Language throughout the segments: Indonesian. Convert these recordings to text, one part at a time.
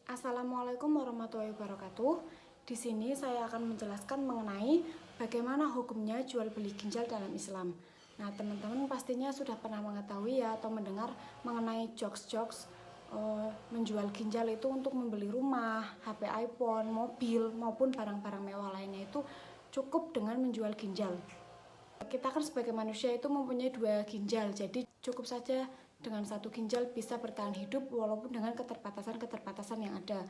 Assalamualaikum warahmatullahi wabarakatuh. Di sini saya akan menjelaskan mengenai bagaimana hukumnya jual beli ginjal dalam Islam. Nah, teman-teman pastinya sudah pernah mengetahui ya atau mendengar mengenai jokes-jokes menjual ginjal itu untuk membeli rumah, HP iPhone, mobil maupun barang-barang mewah lainnya itu cukup dengan menjual ginjal. Kita kan sebagai manusia itu mempunyai dua ginjal, jadi cukup saja dengan satu ginjal bisa bertahan hidup walaupun dengan keterbatasan yang ada.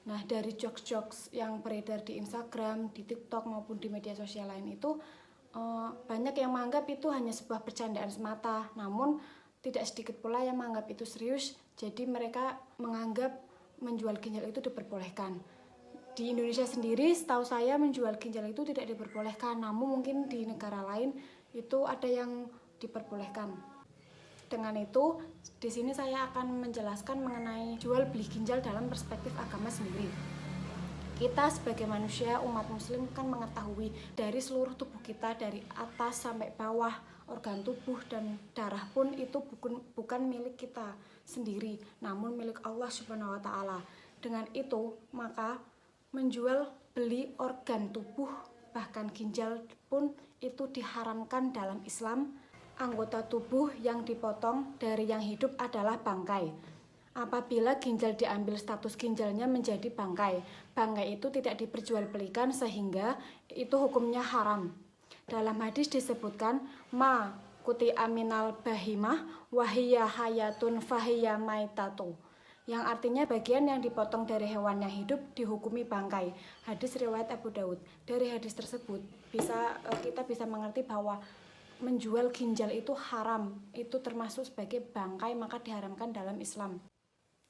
Nah, dari jokes-jokes yang beredar di Instagram, di TikTok maupun di media sosial lain itu banyak yang menganggap itu hanya sebuah bercandaan semata, namun tidak sedikit pula yang menganggap itu serius, jadi mereka menganggap menjual ginjal itu diperbolehkan. Di Indonesia sendiri, setahu saya menjual ginjal itu tidak diperbolehkan, namun mungkin di negara lain itu ada yang diperbolehkan. Dengan itu, di sini saya akan menjelaskan mengenai jual beli ginjal dalam perspektif agama sendiri. Kita sebagai manusia umat muslim kan mengetahui dari seluruh tubuh kita, dari atas sampai bawah, organ tubuh dan darah pun itu bukan milik kita sendiri, namun milik Allah Subhanahu wa taala. Dengan itu, maka menjual beli organ tubuh bahkan ginjal pun itu diharamkan dalam Islam. Anggota tubuh yang dipotong dari yang hidup adalah bangkai. Apabila ginjal diambil, status ginjalnya menjadi bangkai. Bangkai itu tidak diperjualbelikan sehingga itu hukumnya haram. Dalam hadis disebutkan ma kuti aminal bahimah wahiyya hayatun fahiyya maitatu, yang artinya bagian yang dipotong dari hewan yang hidup dihukumi bangkai. Hadis riwayat Abu Daud. Dari hadis tersebut kita bisa mengerti bahwa menjual ginjal itu haram, itu termasuk sebagai bangkai, maka diharamkan dalam Islam.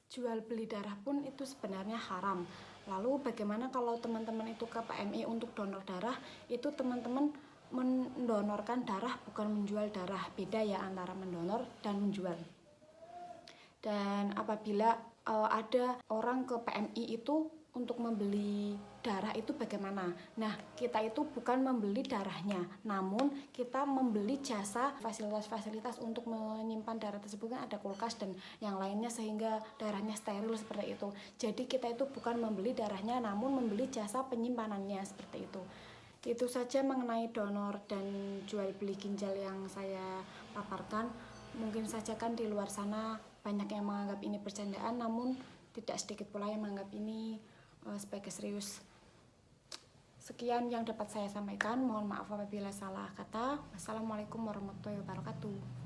Jual beli darah pun itu sebenarnya haram. Lalu bagaimana kalau teman-teman itu ke PMI untuk donor darah, itu teman-teman mendonorkan darah bukan menjual darah. Beda ya antara mendonor dan menjual. Dan apabila ada orang ke PMI itu untuk membeli darah itu bagaimana? Nah, kita itu bukan membeli darahnya, namun kita membeli jasa fasilitas-fasilitas untuk menyimpan darah tersebut, kan ada kulkas dan yang lainnya sehingga darahnya steril seperti itu. Jadi kita itu bukan membeli darahnya, namun membeli jasa penyimpanannya seperti itu. Itu saja mengenai donor dan jual beli ginjal yang saya paparkan. Mungkin saja kan di luar sana banyak yang menganggap ini bercandaan, namun tidak sedikit pula yang menganggap ini sebagai serius. Sekian yang dapat saya sampaikan. Mohon maaf apabila salah kata. Wassalamualaikum warahmatullahi wabarakatuh.